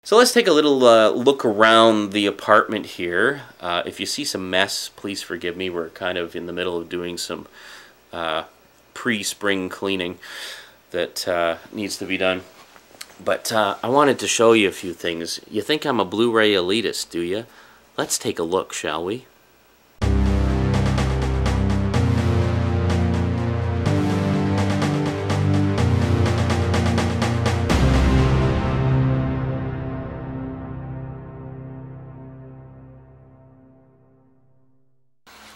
So let's take a little look around the apartment here. If you see some mess, please forgive me. We're kind of in the middle of doing some pre-spring cleaning that needs to be done. But I wanted to show you a few things. You think I'm a Blu-ray elitist, do you? Let's take a look, shall we?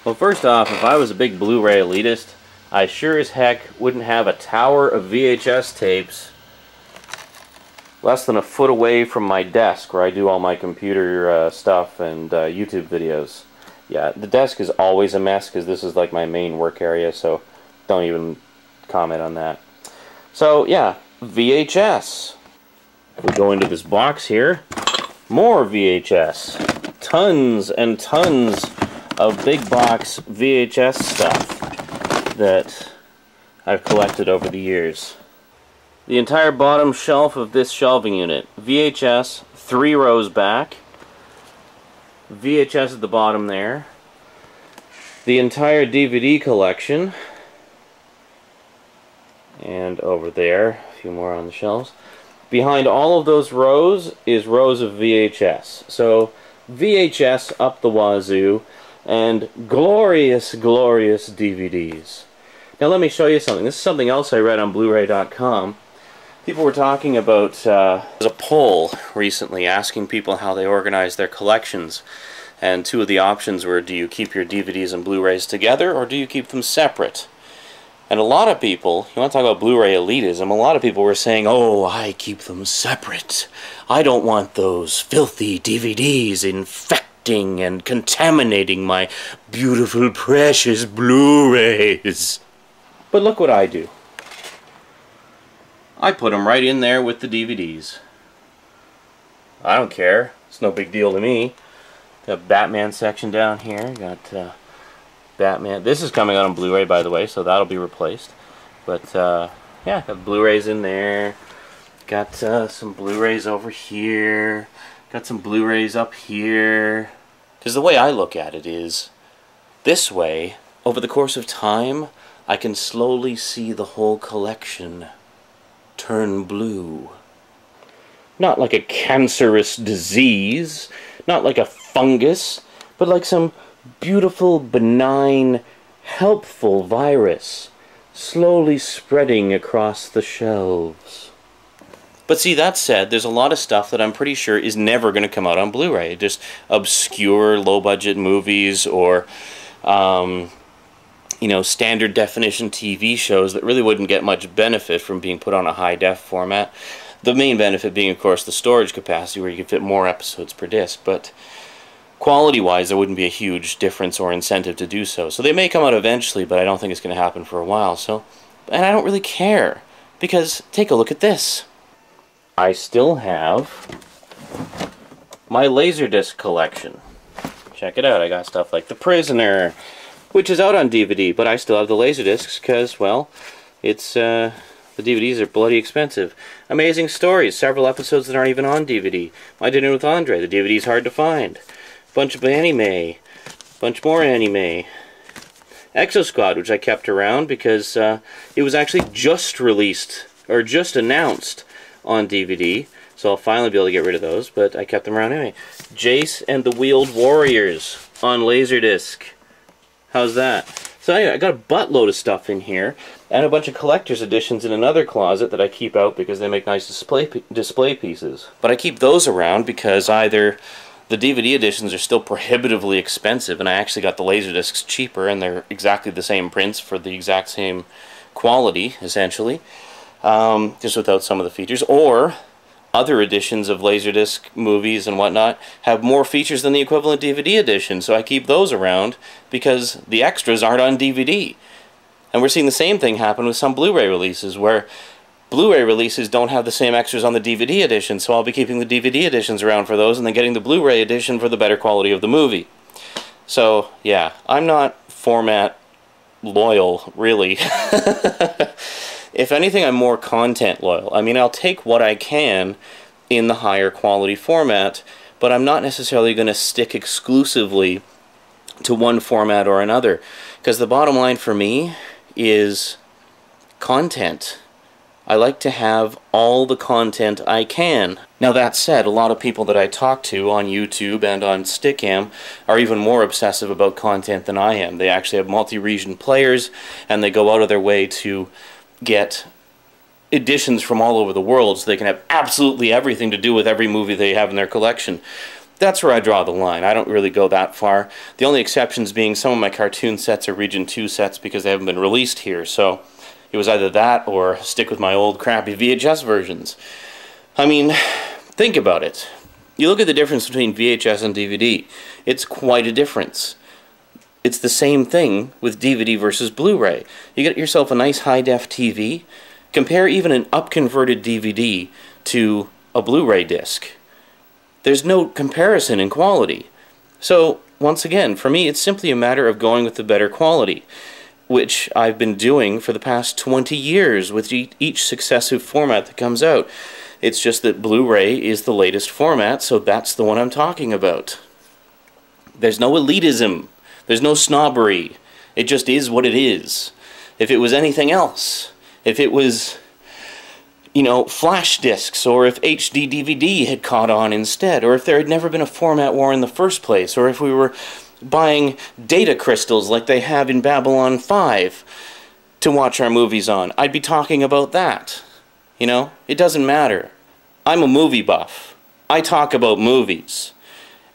Well, first off, if I was a big Blu-ray elitist, I sure as heck wouldn't have a tower of VHS tapes less than a foot away from my desk where I do all my computer stuff and YouTube videos. Yeah, the desk is always a mess because this is like my main work area, so don't even comment on that. So, yeah, VHS. If we go into this box here, more VHS. Tons and tons of big box VHS stuff that I've collected over the years. The entire bottom shelf of this shelving unit, VHS, 3 rows back, VHS at the bottom there, the entire DVD collection, and over there, a few more on the shelves. Behind all of those rows is rows of VHS. So VHS up the wazoo, and glorious, glorious DVDs. Now let me show you something. This is something else I read on Blu-ray.com. People were talking about, there was a poll recently asking people how they organize their collections. And 2 of the options were, do you keep your DVDs and Blu-rays together, or do you keep them separate? And a lot of people, you want to talk about Blu-ray elitism, a lot of people were saying, oh, I keep them separate. I don't want those filthy DVDs infecting and contaminating my beautiful, precious Blu-rays. But look what I do. I put them right in there with the DVDs. I don't care. It's no big deal to me. Got Batman section down here. Got Batman. This is coming out on Blu-ray, by the way, so that'll be replaced. But yeah, got Blu-rays in there. Got some Blu-rays over here. Got some Blu-rays up here. Because the way I look at it is, this way, over the course of time, I can slowly see the whole collection turn blue. Not like a cancerous disease, not like a fungus, but like some beautiful, benign, helpful virus slowly spreading across the shelves. But see, that said, there's a lot of stuff that I'm pretty sure is never going to come out on Blu-ray. Just obscure, low-budget movies or, you know, standard definition TV shows that really wouldn't get much benefit from being put on a high-def format. The main benefit being, of course, the storage capacity where you can fit more episodes per disc. But quality-wise, there wouldn't be a huge difference or incentive to do so. So they may come out eventually, but I don't think it's going to happen for a while. So, and I don't really care, because take a look at this. I still have my Laserdisc collection. Check it out. I got stuff like The Prisoner, which is out on DVD, but I still have the Laserdiscs because, well, it's the DVDs are bloody expensive. Amazing Stories, several episodes that aren't even on DVD. My Dinner with Andre, the DVD's hard to find. Bunch of anime, bunch more anime. Exo Squad, which I kept around because it was actually just released, or just announced on DVD, so I'll finally be able to get rid of those, but I kept them around anyway. Jace and the Wheeled Warriors on Laserdisc. How's that? So anyway, I got a buttload of stuff in here, and a bunch of collector's editions in another closet that I keep out because they make nice display pieces. But I keep those around because either the DVD editions are still prohibitively expensive, and I actually got the Laserdiscs cheaper, and they're exactly the same prints for the exact same quality, essentially, just without some of the features, or other editions of Laserdisc movies and whatnot have more features than the equivalent DVD edition, so I keep those around because the extras aren't on DVD. And we're seeing the same thing happen with some Blu-ray releases, where Blu-ray releases don't have the same extras on the DVD edition, so I'll be keeping the DVD editions around for those and then getting the Blu-ray edition for the better quality of the movie. So, yeah, I'm not format loyal, really. If anything, I'm more content loyal. I mean, I'll take what I can in the higher quality format, but I'm not necessarily going to stick exclusively to one format or another, because the bottom line for me is content. I like to have all the content I can. Now that said, a lot of people that I talk to on YouTube and on Stickam are even more obsessive about content than I am. They actually have multi-region players, and they go out of their way to get editions from all over the world so they can have absolutely everything to do with every movie they have in their collection. That's where I draw the line. I don't really go that far. The only exceptions being some of my cartoon sets are Region 2 sets because they haven't been released here, so it was either that or stick with my old crappy VHS versions. I mean, think about it. You look at the difference between VHS and DVD. It's quite a difference. It's the same thing with DVD versus Blu-ray. You get yourself a nice high-def TV. Compare even an up-converted DVD to a Blu-ray disc. There's no comparison in quality. So, once again, for me, it's simply a matter of going with the better quality, which I've been doing for the past 20 years with each successive format that comes out. It's just that Blu-ray is the latest format, so that's the one I'm talking about. There's no elitism. There's no snobbery. It just is what it is. If it was anything else, if it was, you know, flash discs, or if HD DVD had caught on instead, or if there had never been a format war in the first place, or if we were buying data crystals like they have in Babylon 5 to watch our movies on, I'd be talking about that. You know, it doesn't matter. I'm a movie buff. I talk about movies.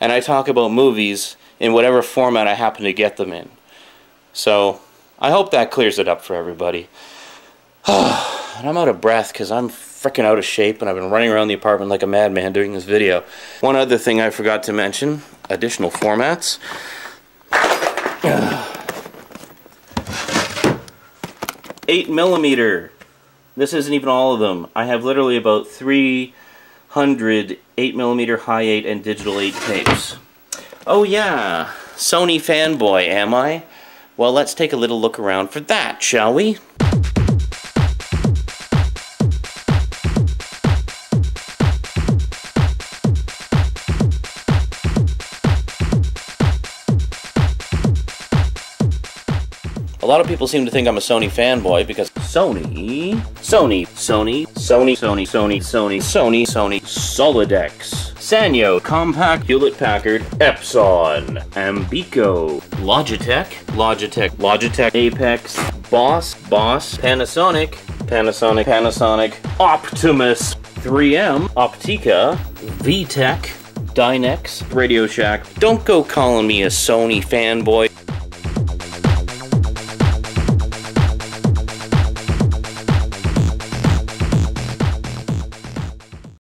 And I talk about movies in whatever format I happen to get them in. So, I hope that clears it up for everybody. And I'm out of breath because I'm freaking out of shape and I've been running around the apartment like a madman doing this video. One other thing I forgot to mention, additional formats. 8mm. This isn't even all of them. I have literally about 300 8mm high 8 and digital 8 tapes. Oh yeah, Sony fanboy, am I? Well, let's take a little look around for that, shall we? A lot of people seem to think I'm a Sony fanboy because Sony, Solidex, Sanyo, Compaq, Hewlett-Packard, Epson, Ambico, Logitech, Apex, Boss, Panasonic, Optimus, 3M, Optica, VTech, Dynex, Radio Shack. Don't go calling me a Sony fanboy.